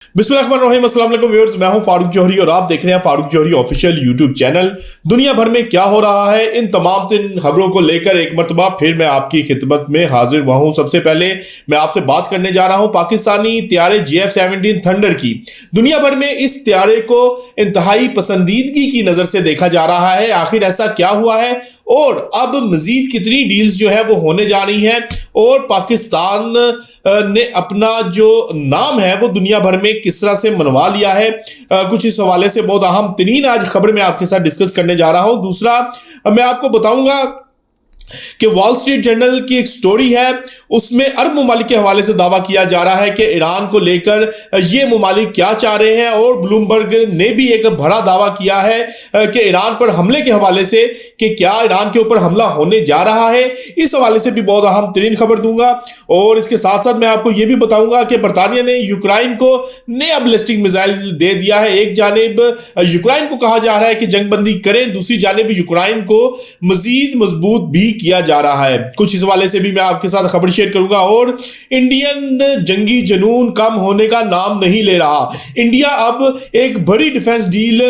बिस्मिल्लाहिर्रहमानिर्रहीम, अस्सलाम वालेकुम व्यूअर्स। मैं हूं फारूक जौहरी और आप देख रहे हैं फारूक जौहरी ऑफिशियल यूट्यूब चैनल। दुनिया भर में क्या हो रहा है, इन तमाम तीन खबरों को लेकर एक मरतबा फिर मैं आपकी खिदमत में हाजिर हुआ हूं। सबसे पहले मैं आपसे बात करने जा रहा हूं पाकिस्तानी त्यारे JF-17 थंडर की। दुनिया भर में इस त्यारे को इंतहाई पसंदीदगी की नजर से देखा जा रहा है। आखिर ऐसा क्या हुआ है और अब मजीद कितनी डील्स जो है वो होने जा रही हैं और पाकिस्तान ने अपना जो नाम है वो दुनिया भर में किस तरह से मनवा लिया है, कुछ इस हवाले से बहुत अहम तरीन आज खबर मैं आपके साथ डिस्कस करने जा रहा हूं। दूसरा मैं आपको बताऊंगा कि वॉल स्ट्रीट जर्नल की एक स्टोरी है, उसमें अरब ममालिक के हवाले से दावा किया जा रहा है कि ईरान को लेकर ये ममालिक क्या चाह रहे हैं और ब्लूमबर्ग ने भी एक बड़ा दावा किया है कि ईरान पर हमले के हवाले से कि क्या ईरान के ऊपर हमला होने जा रहा है। इस हवाले से भी बहुत अहम तरीन खबर दूंगा और इसके साथ साथ मैं आपको यह भी बताऊंगा कि बरतानिया ने यूक्रेन को नया बैलिस्टिक मिसाइल दे दिया है। एक जानिब यूक्रेन को कहा जा रहा है कि जंगबंदी करें, दूसरी जानिब यूक्रेन को मजीद मजबूत भी किया जा रहा है। कुछ इस वाले से भी मैं आपके साथ खबर शेयर करूंगा। और इंडियन जंगी जुनून कम होने का नाम नहीं ले रहा। इंडिया अब एक बड़ी डिफेंस डील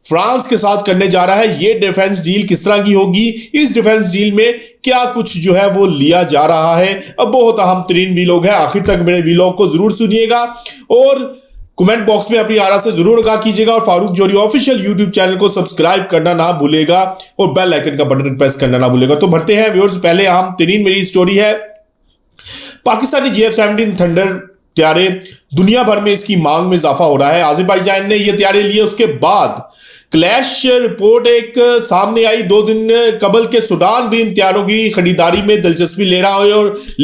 फ्रांस के साथ करने जा रहा है। ये डिफेंस डील किस तरह की होगी, इस डिफेंस डील में क्या कुछ जो है वो लिया जा रहा है, अब बहुत अहम तरीन वीलॉग है। आखिर तक मेरे वीलॉग को जरूर सुनिएगा और कमेंट बॉक्स में अपनी आरा से जरूर आगाह कीजिएगा और फारूक जौहरी ऑफिशियल यूट्यूब चैनल को सब्सक्राइब करना ना भूलेगा और बेल आइकन का बटन प्रेस करना ना भूलेगा। तो बढ़ते हैं व्यूअर्स, पहले अहम तरीन मेरी स्टोरी है पाकिस्तानी JF-17 थंडर त्यारे। दुनिया भर में इसकी मांग में इजाफा हो रहा है। अज़रबैजान ने यह त्यारे लिए, उसके बाद क्लैश रिपोर्ट एक सामने आई 2 दिन कबल के सूडान भी इन त्यारों की खरीदारी में दिलचस्पी ले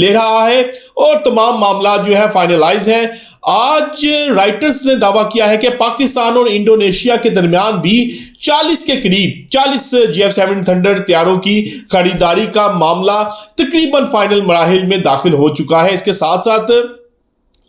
रहा है और तमाम मामला जो है फाइनलाइज हैं। आज राइटर्स ने दावा किया है कि पाकिस्तान और इंडोनेशिया के दरमियान भी 40 के करीब 40 JF-17 थंडर त्यारों की खरीदारी का मामला तकरीबन फाइनल मराहिल में दाखिल हो चुका है। इसके साथ साथ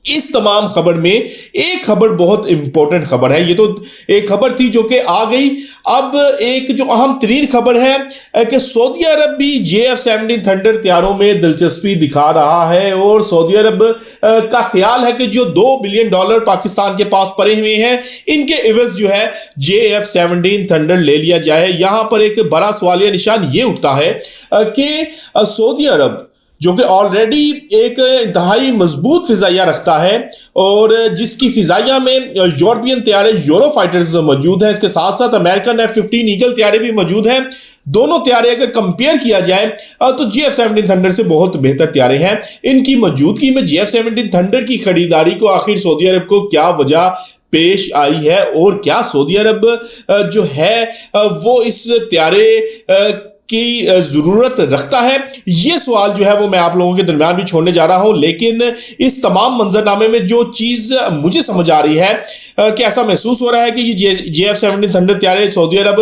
इस तमाम खबर में एक खबर बहुत इंपॉर्टेंट खबर है। ये तो एक खबर थी जो कि आ गई, अब एक जो अहम तरीन खबर है कि सऊदी अरब भी JF-17 थंडर त्यारों में दिलचस्पी दिखा रहा है और सऊदी अरब का ख्याल है कि जो $2 बिलियन पाकिस्तान के पास पड़े हुए हैं, इनके एवज जो है JF-17 थंडर ले लिया जाए। यहां पर एक बड़ा सवालिया निशान ये उठता है कि सऊदी अरब जो कि ऑलरेडी एक इंतहाई मजबूत फिजाइया रखता है और जिसकी फिजाइया में यूरोपियन त्यारे यूरो फाइटर्स मौजूद हैं, इसके साथ साथ अमेरिकन F-15 ईगल त्यारे भी मौजूद हैं। दोनों त्यारे अगर कंपेयर किया जाए तो JF-17 थंडर से बहुत बेहतर त्यारे हैं। इनकी मौजूदगी में JF-17 थंडर की खरीदारी को आखिर सऊदी अरब को क्या वजह पेश आई है और क्या सऊदी अरब जो है वो इस त्यारे की जरूरत रखता है, ये सवाल जो है वो मैं आप लोगों के दरमियान भी छोड़ने जा रहा हूं। लेकिन इस तमाम मंजरनामे में जो चीज मुझे समझ आ रही है कि ऐसा महसूस हो रहा है कि ये JF-17 थंडर त्यारे सऊदी अरब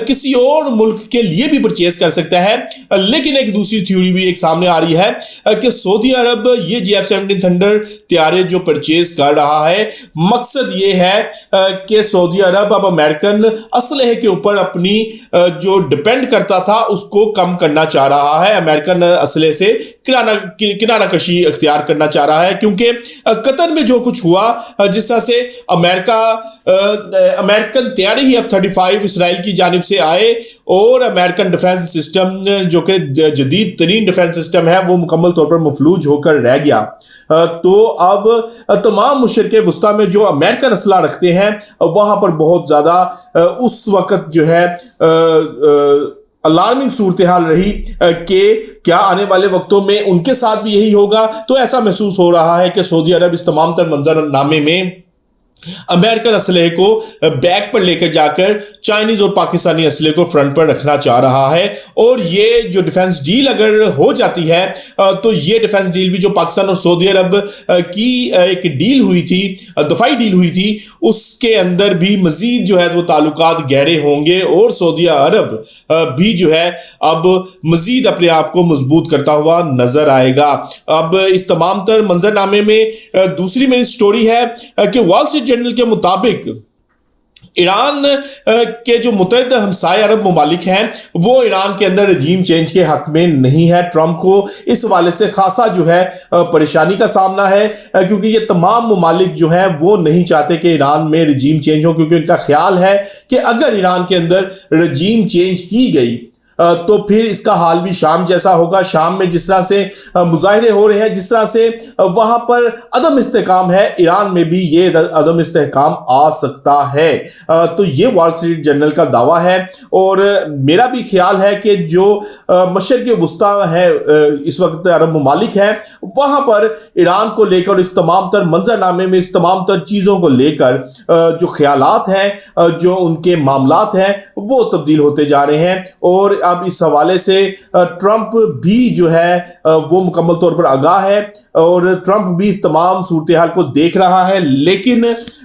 किसी और मुल्क के लिए भी परचेज कर सकता है। लेकिन एक दूसरी थ्योरी भी एक सामने आ रही है कि सऊदी अरब ये JF-17 थंडर त्यारे जो परचेज कर रहा है, मकसद ये है कि सऊदी अरब अब अमेरिकन असलहे के ऊपर अपनी जो डिपेंड करता था उसको कम करना चाह रहा है, अमेरिकन असले से किनारा कशी इख्तियार करना चाह रहा है। क्योंकि कतर में जो कुछ हुआ, जिस तरह से अमेरिकन त्यारे ही F-35 इसराइल की जानिब से आए और अमेरिकन डिफेंस सिस्टम जो कि जदीद तरीन डिफेंस सिस्टम है वो मुकम्मल तौर पर मफलूज होकर रह गया। तो अब तमाम मुशरिक वुस्ता में जो अमेरिकन असला रखते हैं वहां पर बहुत ज्यादा उस वक्त जो है अलार्मिंग सूरत हाल रही कि क्या आने वाले वक्तों में उनके साथ भी यही होगा। तो ऐसा महसूस हो रहा है कि सऊदी अरब इस तमाम तर मंजरनामे में अमेरिकन असलहे को बैक पर लेकर जाकर चाइनीज और पाकिस्तानी असलहे को फ्रंट पर रखना चाह रहा है। और ये जो डिफेंस डील अगर हो जाती है तो ये डिफेंस डील भी जो पाकिस्तान और सऊदी अरब की एक डील हुई थी, दफाई डील हुई थी, उसके अंदर भी मजीद जो है वो ताल्लुकात गहरे होंगे और सऊदी अरब भी जो है अब मजीद अपने आप को मजबूत करता हुआ नजर आएगा। अब इस तमाम तर मंजरनामे में दूसरी मेरी स्टोरी है कि वॉल स्ट्रीट जर्नल के मुताबिक ईरान के जो मुत्तहिद हमसाए अरब ममालिक हैं वो ईरान के अंदर रजीम चेंज के हक में नहीं है। ट्रंप को इस हवाले से खासा जो है परेशानी का सामना है, क्योंकि ये तमाम ममालिक जो हैं वो नहीं चाहते कि ईरान में रजीम चेंज हो, क्योंकि उनका ख्याल है कि अगर ईरान के अंदर रजीम चेंज की गई तो फिर इसका हाल भी शाम जैसा होगा। शाम में जिस तरह से मुजाहरे हो रहे हैं, जिस तरह से वहां पर अदम इस्तेहकाम है, ईरान में भी ये अदम इस्तेहकाम आ सकता है। तो ये वॉल स्ट्रीट जर्नल का दावा है और मेरा भी ख्याल है कि जो मशरिक़ वुस्ता है इस वक्त अरब ममालिक हैं, वहां पर ईरान को लेकर इस तमाम तर मंजरनामे में इस तमाम तर चीज़ों को लेकर जो ख्यालात हैं, जो उनके मामलात हैं, वो तब्दील होते जा रहे हैं। और अब इस हवाले से ट्रंप भी जो है वो मुकम्मल तौर पर आगाह है और ट्रंप भी इस तमाम सूरत हाल को देख रहा है। लेकिन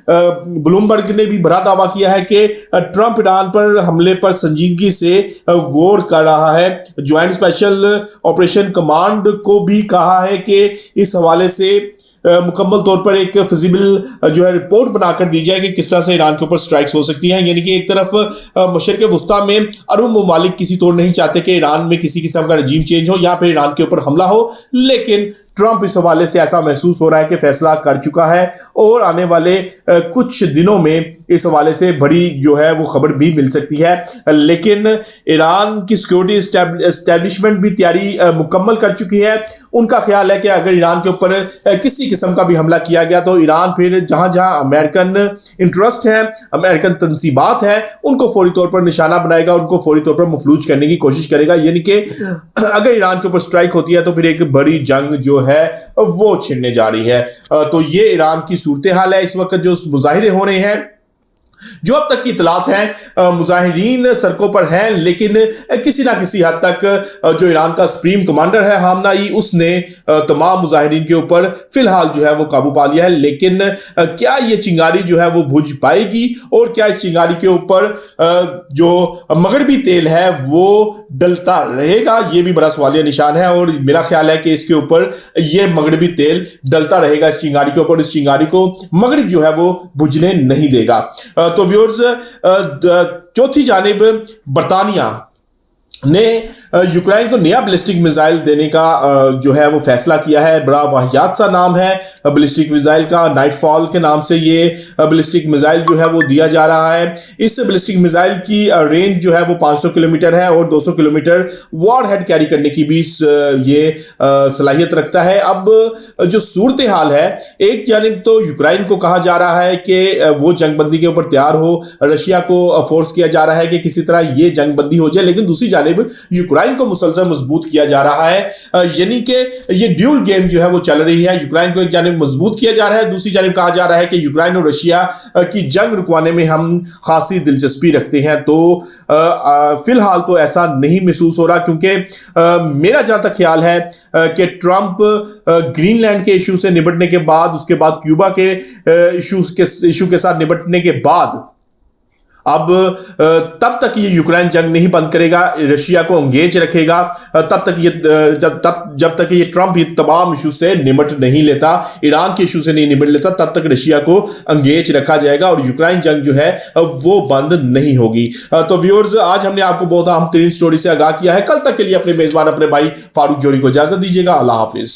ब्लूमबर्ग ने भी बड़ा दावा किया है कि ट्रंप ईरान पर हमले पर संजीदगी से गौर कर रहा है। ज्वाइंट स्पेशल ऑपरेशन कमांड को भी कहा है कि इस हवाले से मुकम्मल तौर पर एक फिजिबल जो है रिपोर्ट बनाकर दी जाए कि किस तरह से ईरान के ऊपर स्ट्राइक्स हो सकती हैं। यानी कि एक तरफ मशरिक़ वुस्ता में अरब ममालिक किसी तौर नहीं चाहते कि ईरान में किसी किस्म का रजीम चेंज हो, यहाँ पे ईरान के ऊपर हमला हो, लेकिन ट्रंप इस हवाले से ऐसा महसूस हो रहा है कि फैसला कर चुका है और आने वाले कुछ दिनों में इस हवाले से बड़ी जो है वो खबर भी मिल सकती है। लेकिन ईरान की सिक्योरिटी एस्टेब्लिशमेंट भी तैयारी मुकम्मल कर चुकी है। उनका ख्याल है कि अगर ईरान के ऊपर किसी किस्म का भी हमला किया गया तो ईरान फिर जहां जहां अमेरिकन इंटरेस्ट है, अमेरिकन तंसीबात है, उनको फौरी तौर पर निशाना बनाएगा, उनको फौरी तौर पर मफलूज करने की कोशिश करेगा। यानी कि अगर ईरान के ऊपर स्ट्राइक होती है तो फिर एक बड़ी जंग जो है वो छिड़ने जा रही है। तो ये ईरान की सूरत हाल है इस वक्त जो मुजाहिरे हो रहे हैं। जो अब तक की इतलात हैं, मुजाहिरीन सड़कों पर हैं, लेकिन किसी ना किसी हद तक जो ईरान का सुप्रीम कमांडर है हामनाई, उसने तमाम मुजाहिरीन के ऊपर फिलहाल जो है वो काबू पा लिया है। लेकिन क्या ये चिंगारी जो है वो बुझ पाएगी और क्या इस चिंगारी के ऊपर जो मगरबी तेल है वो डलता रहेगा, ये भी बड़ा सवालिया निशान है। और मेरा ख्याल है कि इसके ऊपर ये मगरबी तेल डलता रहेगा इस चिंगारी के ऊपर, इस चिंगारी को मगरिब जो है वो बुझने नहीं देगा। तो व्यूअर्स, चौथी जानिब बरतानिया ने यूक्रेन को नया बैलिस्टिक मिसाइल देने का जो है वो फैसला किया है। बड़ा वाहियात सा नाम है बैलिस्टिक मिसाइल का, नाइटफॉल के नाम से ये बैलिस्टिक मिसाइल जो है वो दिया जा रहा है। इस बैलिस्टिक मिसाइल की रेंज जो है वो 500 किलोमीटर है और 200 किलोमीटर वॉर हेड कैरी करने की भी ये सलाहियत रखता है। अब जो सूरत हाल है, एक जानिब तो यूक्रेन को कहा जा रहा है कि वो जंगबंदी के ऊपर तैयार हो, रशिया को फोर्स किया जा रहा है कि किसी तरह ये जंगबंदी हो जाए, लेकिन दूसरी जानिब यूक्रेन को मुसलसल मजबूत किया जा रहा है। यानी कि ये ड्यूल गेम जो है वो चल रही है। यूक्रेन को एक जानिब मजबूत किया जा रहा है, दूसरी जानिब कहा जा रहा है कि यूक्रेन और रशिया की जंग रुकवाने में हम खासी दिलचस्पी रखते हैं। तो फिलहाल तो ऐसा नहीं महसूस हो रहा, क्योंकि मेरा जहां तक ख्याल है कि ट्रंप ग्रीनलैंड के इशू से निपटने के बाद, उसके बाद क्यूबा के इशू के साथ निपटने के बाद, अब तब तक ये यूक्रेन जंग नहीं बंद करेगा, रशिया को एंगेज रखेगा, तब तक ये जब तक ये ट्रंप ये तमाम इशू से निपट नहीं लेता, ईरान के इशू से नहीं निपट लेता, तब तक रशिया को एंगेज रखा जाएगा और यूक्रेन जंग जो है वो बंद नहीं होगी। तो व्यूअर्स, आज हमने आपको बहुत अहम तरीन स्टोरी से आगाह किया है। कल तक के लिए अपने मेजबान अपने भाई फारूक जोहरी को इजाजत दीजिएगा। अल्लाह हाफिज।